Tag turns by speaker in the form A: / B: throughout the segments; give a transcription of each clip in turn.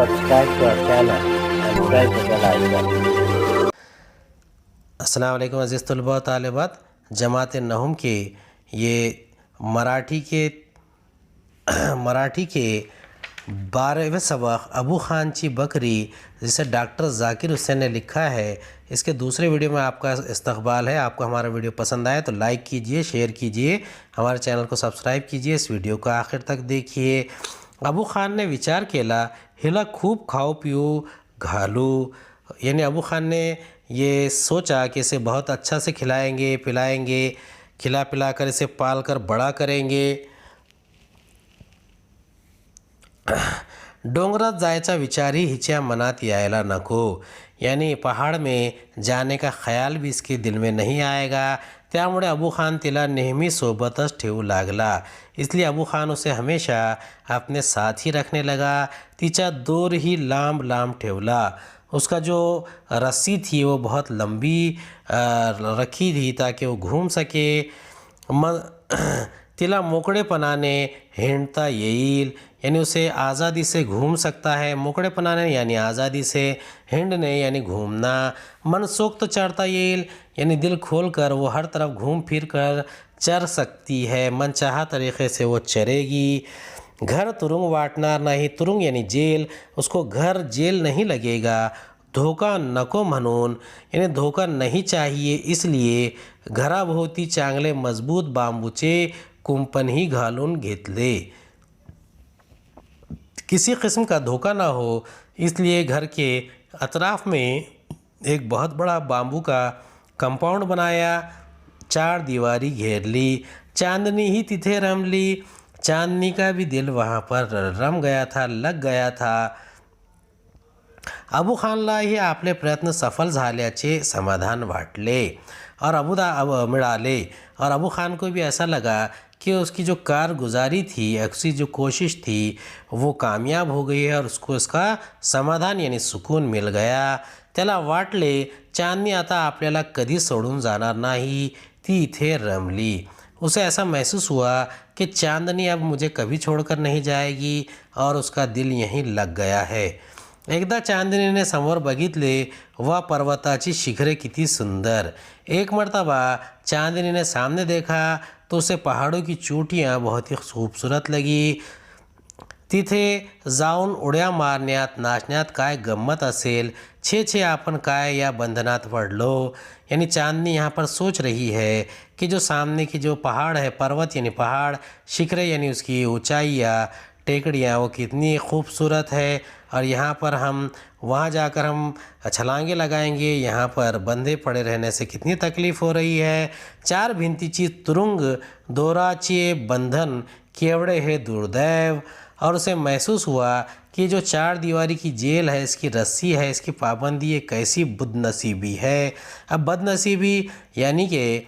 A: subscribe to our channel and press the bell icon.
B: अस्सलाम वालेकुम अज़ीज़ तलबा व तालिबात। जमात नहुम के ये मराठी के 12वें सबक अबू खान ची बकरी, जिसे डॉक्टर जाकिर हुसैन ने लिखा है, इसके दूसरे वीडियो में आपका इस्तकबाल है। आपको हमारा वीडियो पसंद आए तो लाइक कीजिए, शेयर कीजिए, हमारे चैनल को सब्सक्राइब कीजिए, इस वीडियो को आखिर तक देखिए। अबू खान ने विचार केला, हिला खूब खाओ पियो घालू, यानी अबू खान ने ये सोचा कि इसे बहुत अच्छा से खिलाएंगे पिलाएंगे, खिला पिला कर इसे पाल कर बड़ा करेंगे। डोंगरात जायचा विचारही हिच्या मनात यायला नको, यानी पहाड़ में जाने का ख्याल भी इसके दिल में नहीं आएगा। त्यामुळे अबू खान तिला नेहमी सोबतच ठेवू लागला। इसलिए अबू खान उसे हमेशा अपने साथ ही रखने लगा। तिचा दोर ही लांब लांब ठेवला। उसका जो रस्सी थी वो बहुत लंबी रखी थी ताकि वो घूम सके। तिला मोकळेपणाने हिंडता येईल, यानी उसे आज़ादी से घूम सकता है। मोकळेपणाने यानी आज़ादी से, हिंडने यानी घूमना। मनसोक्त चरता येईल, यानी दिल खोल कर वो हर तरफ घूम फिर कर चर सकती है। मनचाहा तरीक़े से वो चरेगी। घर तुरुंग वाटणार नाही, तुरुंग यानी जेल, उसको घर जेल नहीं लगेगा। धोका नको म्हणून, यानी धोका नहीं चाहिए इसलिए घराभोवती चांगले मजबूत बांबूचे कुंपणही घालून घेतले। किसी किस्म का धोखा ना हो इसलिए घर के अतराफ़ में एक बहुत बड़ा बांबू का कंपाउंड बनाया। 4 दीवारी घेर ली। चांदनी ही तिथे रमली। चांदनी का भी दिल वहाँ पर रम गया था, लग गया था। अबू खानलाही आपले प्रयत्न सफल झाल्याचे समाधान वाटले और मिळाले, और अबू खान को भी ऐसा लगा कि उसकी जो कारगुजारी थी, उसकी जो कोशिश थी वो कामयाब हो गई है और उसको इसका समाधान यानी सुकून मिल गया। त्याला वाटले चांदनी आता आपल्याला कधी सोडून जाणार नाही, ती इथे रमली। उसे ऐसा महसूस हुआ कि चांदनी अब मुझे कभी छोड़कर नहीं जाएगी और उसका दिल यहीं लग गया है। एकदा चांदनीने समोर बघितले, वा पर्वताची शिखरे किती सुंदर। एक मर्तबा चांदनी ने सामने देखा तो उसे पहाड़ों की चोटियाँ बहुत ही खूबसूरत लगी। तिथे जाऊन उड्या मारण्यात नाचण्यात काय गम्मत असेल। छे छे आपण काय या बंधनात पडलो। यानी चांदनी यहाँ पर सोच रही है कि जो सामने की जो पहाड़ है, पर्वत यानी पहाड़, शिखरे यानी उसकी ऊंचाइयाँ, टेकड़ियाँ, वो कितनी खूबसूरत है, और यहाँ पर हम वहाँ जाकर हम छलांगे लगाएंगे, यहाँ पर बंधे पड़े रहने से कितनी तकलीफ़ हो रही है। 4 भिंतीची तुरुंग दोराचे बंधन केवड़े है दुर्दैव। और उसे महसूस हुआ कि जो 4 दीवारी की जेल है, इसकी रस्सी है, इसकी पाबंदी, ये कैसी बदनसीबी है। अब बदनसीबी यानी कि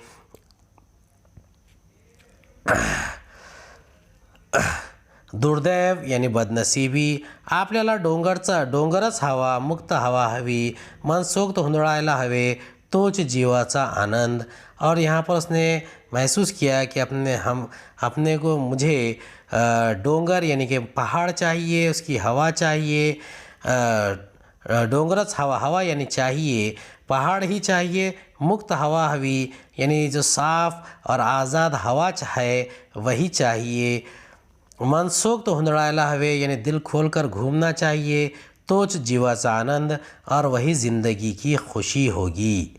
B: दुर्दैव यानी बदनसीबी। आपल्याला डोंगरच हवा, मुक्त हवा हवी, मनसोक्त हुंदड़ायला हवे, तोच जीवाचा आनंद। और यहाँ पर उसने महसूस किया कि अपने को मुझे डोंगर यानी कि पहाड़ चाहिए, उसकी हवा चाहिए। डोंगरच हवा यानी चाहिए, पहाड़ ही चाहिए, मुक्त हवा हवी यानी जो साफ़ और आज़ाद हवा है वही चाहिए। मनसोक्त हुंदड़ायला हवे यानी दिल खोलकर घूमना चाहिए, तोच जीवाचा आनंद और वही ज़िंदगी की खुशी होगी।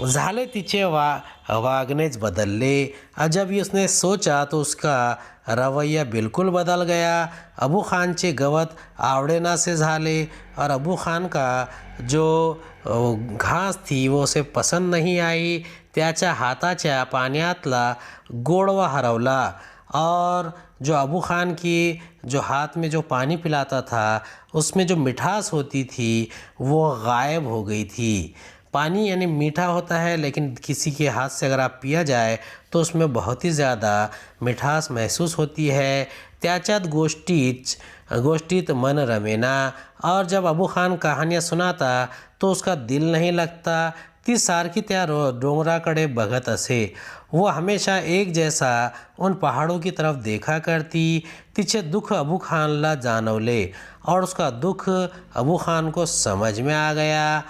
B: झाले तिचे वागनेच बदलले। जब उसने सोचा तो उसका रवैया बिल्कुल बदल गया। अबू खानचे गवत आवडेना से झाले और अबू खान का जो घास थी वो उसे पसंद नहीं आई। त्याच्या हाताच्या पाण्यातला गोडवा हरवला और जो अबू खान की जो हाथ में जो पानी पिलाता था उसमें जो मिठास होती थी वो गायब हो गई थी। पानी यानी मीठा होता है, लेकिन किसी के हाथ से अगर आप पिया जाए तो उसमें बहुत ही ज़्यादा मिठास महसूस होती है। त्याच्यात गोष्टीत मन रमेना। और जब अबू खान कहानियाँ सुनाता तो उसका दिल नहीं लगता। ती सारखी त्या डोंगराकडे बघत असे. वो हमेशा एक जैसा उन पहाड़ों की तरफ देखा करती. तिचे दुःख अबू खानला जाणवले और उसका दुःख अबू खान को समझ में आ गया.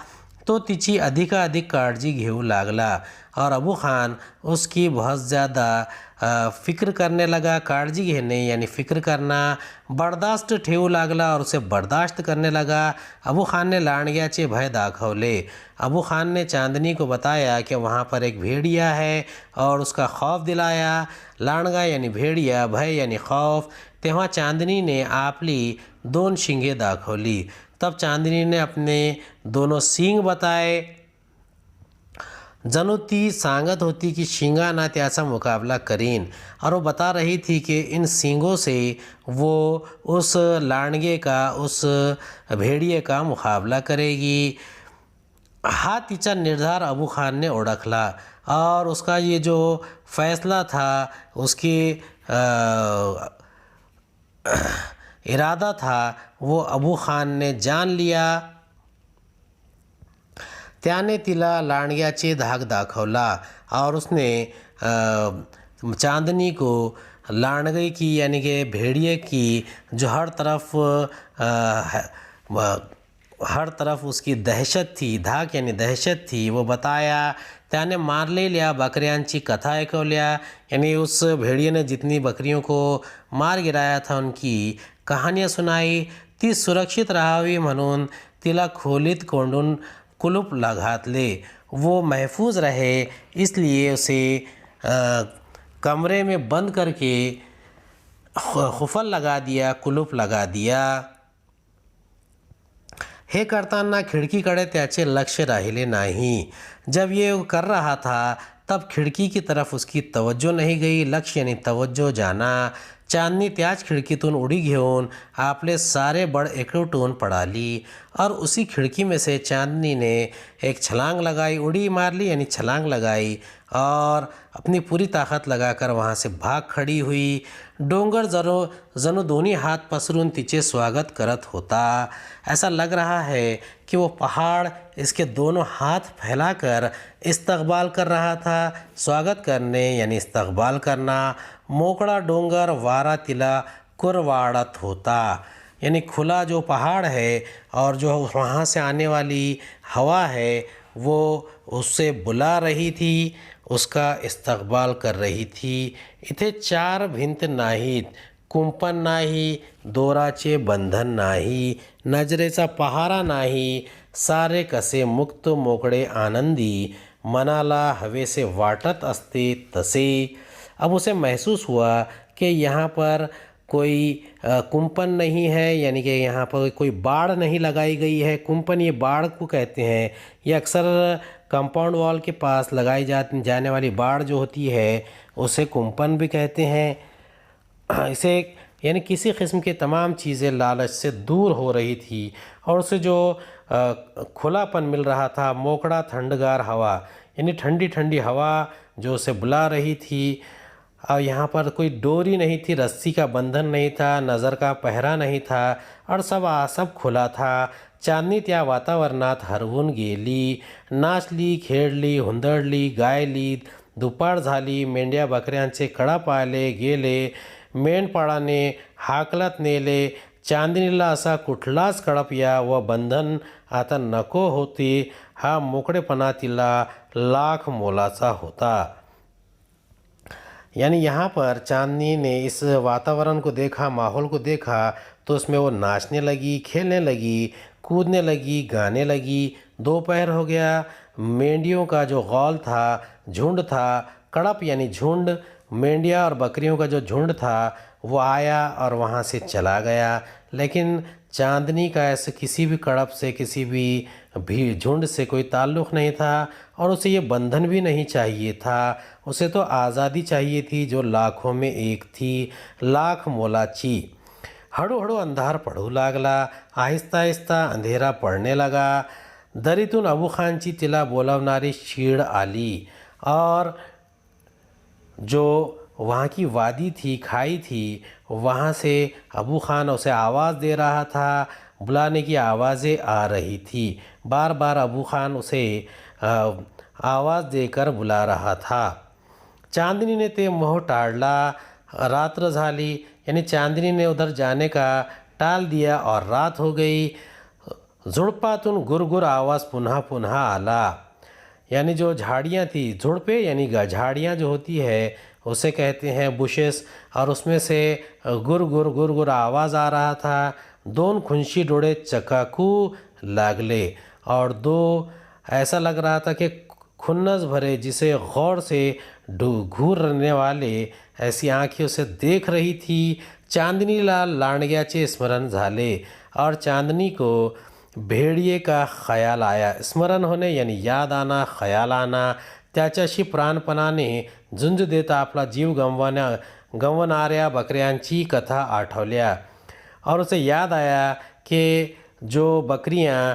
B: तो तिची अधिकाधिक काळजी घेऊ लागला और अबू खान उसकी बहुत ज़्यादा फ़िक्र करने लगा. काळजी घेणे यानी फ़िक्र करना. बर्दाश्त ठेवू लागला और उसे बर्दाश्त करने लगा. अबू खान ने लांडग्याचे भय दाखवले. अबू खान ने चांदनी को बताया कि वहाँ पर एक भेड़िया है और उसका खौफ दिलाया. लांडगा यानी भेड़िया, भय यानी खौफ. तेव्हा चांदनीने आपली 2 शिंगे दाखवली. तब चांदनी ने अपने 2 सींग बताए. जणू ती सांगत होती की शिंगाना त्याचा मुकाबला करीन और वो बता रही थी कि इन सींगों से वो उस लांडगे का, उस भेड़िए का मुकाबला करेगी. हा तिचा निर्धार अबू खान ने ओळखला और उसका ये जो फैसला था, उसकी इरादा था, वो अबू खान ने जान लिया. त्याने तिला लांडग्याचे धाक दाखवला और उसने चांदनी को लांडगे की यानी कि भेड़िए की जो हर तरफ उसकी दहशत थी, धाक यानी दहशत थी, वो बताया. त्याने मारलेल्या बकऱ्यांची कथा ऐकवल्या. यानी उस भेड़िए ने जितनी बकरियों को मार गिराया था उनकी कहानियाँ सुनाई. ती सुरक्षित राहावी म्हणून तिला खोलीत कोंडून कुलूप घातले. वो महफूज रहे इसलिए उसे कमरे में बंद करके खुफल लगा दिया, कुलूप लगा दिया. हे करताना खिडकीकडे त्याचे लक्ष राहिले नाही. जब ये कर रहा था तब खिडकी की तरफ उसकी तवज्जो नहीं गई. लक्ष्य यानी तवज्जो जाना. चांदनी त्याच खिडकीतून उडी घेऊन आपले सारे बळ एकवटून पळाली और उसी खिड़की में से चांदनी ने एक छलांग लगाई, उड़ी मार ली यानी छलांग लगाई और अपनी पूरी ताकत लगाकर वहाँ से भाग खड़ी हुई. डोंगर जणू दोन्ही हाथ पसरून तिचे स्वागत करत होता. ऐसा लग रहा है कि वो पहाड़ इसके दोनों हाथ फैलाकर इस्तकबाल कर रहा था. स्वागत करने यानी इस्तकबाल करना. मोकड़ा डोंगर वारा तिला कुरवाड़त होता. यानी खुला जो पहाड़ है और जो वहाँ से आने वाली हवा है वो उससे बुला रही थी, उसका इस्तकबाल कर रही थी. इथे 4 भिंत नाहीत, कुंपण नाही, दोराचे बंधन नाही, नजरेचा पहारा नाही. सारे कसे मुक्त, मोकळे, आनंदी, मनाला हवेसे वाटत असते तसे. अब उसे महसूस हुआ कि यहाँ पर कोई कुंपण नहीं है, यानी कि यहाँ पर कोई बाड़ नहीं लगाई गई है. कुंपण ये बाड़ को कहते हैं. ये अक्सर कंपाउंड वॉल के पास लगाई जाने वाली बाड़ जो होती है उसे कुंपण भी कहते हैं. इसे यानी किसी किस्म के तमाम चीज़ें लालच से दूर हो रही थी और उसे जो खुलापन मिल रहा था, मोकड़ा ठंडगार हवा यानी ठंडी ठंडी हवा जो उसे बुला रही थी. और यहाँ पर कोई डोरी नहीं थी, रस्सी का बंधन नहीं था, नज़र का पहरा नहीं था और सब खुला था. चांदनी त्या वातावरणात हरवून गेली. नाचली, खेळली, हुंदडली, गायली. दुपार झाली. मेंढ्या बकऱ्यांचे कळप आले गेले. मेंढपाळाने हाकलत नेले. चांदनीला असा कुठलाच कळपिया व बंधन आता नको होते. हा मोकळेपणा तिला लाख मोलाचा होता. यानी यहाँ पर चांदनी ने इस वातावरण को देखा, माहौल को देखा तो उसमें वो नाचने लगी, खेलने लगी, कूदने लगी, गाने लगी. दोपहर हो गया. मेंढियों का जो गौल था, झुंड था, कड़प यानी झुंड, मेंढिया और बकरियों का जो झुंड था वो आया और वहाँ से चला गया. लेकिन चांदनी का ऐसे किसी भी कड़प से, किसी भी झुंड से कोई ताल्लुक़ नहीं था और उसे ये बंधन भी नहीं चाहिए था. उसे तो आज़ादी चाहिए थी जो लाखों में एक थी, लाख मोलाची. हळूहळू अंधार पडू लागला. आहिस्ता आहिस्ता अंधेरा पडणे लगा. दरीतून अबू खानची तिला बोलावणारी शीळ आली और जो वहाँ की वादी थी, खाई थी, वहाँ से अबू खान उसे आवाज़ दे रहा था. बुलाने की आवाज़ें आ रही थी. बार बार अबू खान उसे आवाज़ देकर बुला रहा था। चांदनीने ते मोह टाळला, रात्र झाली, यानी चांदनीने उधर जाने का टाल दिया और रात हो गई। झुडपातून गुरगुर आवाज़ पुनः पुनः आला, यानी जो झाड़ियाँ थी, झुडपे यानी झाड़ियाँ जो होती है उसे कहते हैं बुशेस, और उसमें से गुर गुर आवाज़ आ रहा था। दोन खुंशी डोळे चकाकू लागले और दो ऐसा लग रहा था कि खुन्नस भरे, जिसे गौर से घूरने वाले ऐसी आँखें उसे देख रही थी। चांदनीला लांडग्याचे स्मरण झाले और चांदनी को भेड़िए का ख्याल आया। स्मरण होणे यानी याद आना, ख्याल आना। त्याच्याशी प्राणपणाने झुंज देत आपला जीव गमवणाऱ्या बकऱ्यांची कथा आठवल्या और उसे याद आया कि जो बकरियां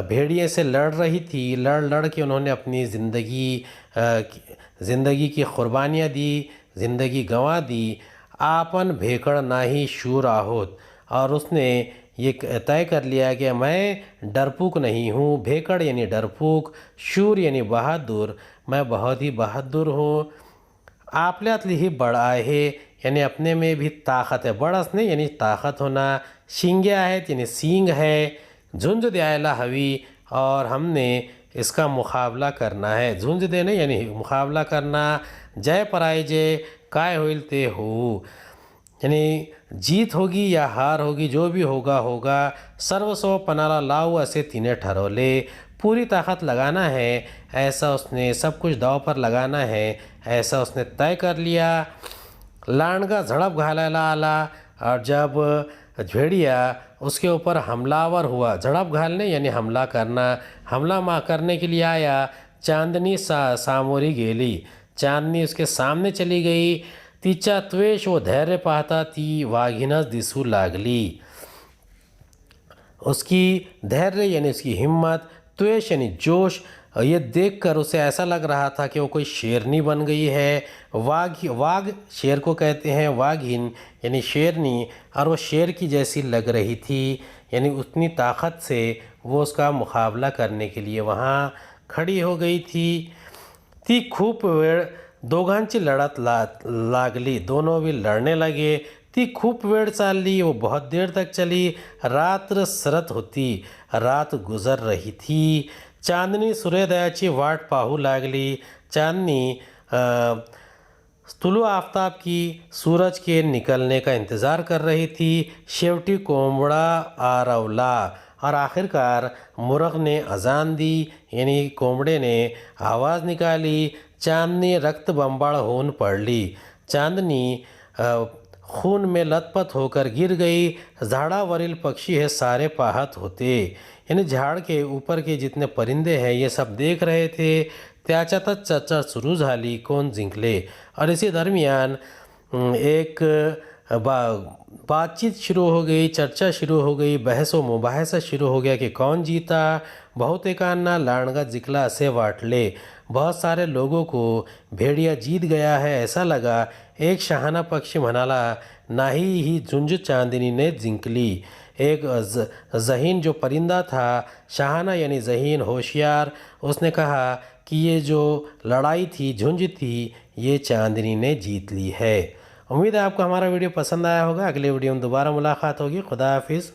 B: भेड़िए से लड़ रही थी, लड़ के उन्होंने अपनी ज़िंदगी की कुर्बानियाँ दी, ज़िंदगी गंवा दी। आपन भेकड़ नाही शूर आहोत, और उसने ये तय कर लिया कि मैं डरपूक नहीं हूँ। भेकड़ यानी डरपूक, शूर यानी बहादुर, मैं बहुत ही बहादुर हूँ। आपल्यातली ही बळ आहे, यानी अपने में भी ताकत है। बळ असणे यानी ताकत होना, शिंगे आहेत यानी सींग है। झुंज द्यायला हवी और हमने इसका मुकाबला करना है। झुंज देणे यानी मुकाबला करना। जय पराजय काय होईल ते हो, यानी जीत होगी या हार होगी, जो भी होगा होगा, सर्वस्व पणाला लावू असे तिने ठरवले। पूरी ताकत लगाना है, ऐसा उसने सब कुछ दाव पर लगाना है, ऐसा उसने तय कर लिया। लांडगा झड़प घालायला आला और जब भेड़िया उसके ऊपर हमलावर हुआ, झड़प घालने यानी हमला करना, हमला करने के लिए आया, चांदनी सामोरी गेली। चांदनी उसके सामने चली गई। तिचा त्वेष व धैर्य पाहता ती वाघीणच दिसू लागली। उसकी धैर्य यानी उसकी हिम्मत, त्वेष यानी जोश, ये देखकर उसे ऐसा लग रहा था कि वो कोई शेरनी बन गई है। वाघ शेर को कहते हैं, वाघिन यानी शेरनी, और वो शेर की जैसी लग रही थी, यानी उतनी ताकत से वो उसका मुकाबला करने के लिए वहाँ खड़ी हो गई थी। ती खूप वेळ दोघांची लढत लागली, दोनों भी लड़ने लगे। ती खूप वेळ चालली, वो बहुत देर तक चली। रात्र सरत होती, रात गुजर रही थी। चांदनी सूर्योदयाची वाट पाहू लागली। चांदनी तुलू आफ्ताब की सूरज के निकलने का इंतज़ार कर रही थी। शेवटी कोंबड़ा आरवला और आखिरकार मुर्ग ने अजान दी, यानी कोंबड़े ने आवाज़ निकाली। चांदनी रक्त बंबाळ होऊन पडली। चांदनी खून में लथपथ होकर गिर गई। झाडावरील पक्षी हे सारे पाहत होते, यानी झाड़ के ऊपर के जितने परिंदे हैं ये सब देख रहे थे। त्याच्यातच चर्चा सुरू झाली, कोण जिंकले। और इसी दरमियान एक बातचीत शुरू हो गई, चर्चा शुरू हो गई, बहस व मुबाहसा शुरू हो गया कि कौन जीता। बहुतेकांना लांडगा जिंकला असे वाटले। बहुत सारे लोगों को भेड़िया जीत गया है ऐसा लगा। एक शहाणा पक्षी म्हणाला, नाही, ही झुंज चांदनीने जिंकली। एक जहीन जो परिंदा था, शहाना यानी जहीन, होशियार, उसने कहा कि ये जो लड़ाई थी, झुंज थी, ये चांदनी ने जीत ली है। उम्मीद है आपको हमारा वीडियो पसंद आया होगा। अगले वीडियो में दोबारा मुलाकात होगी। खुदा हाफिज़।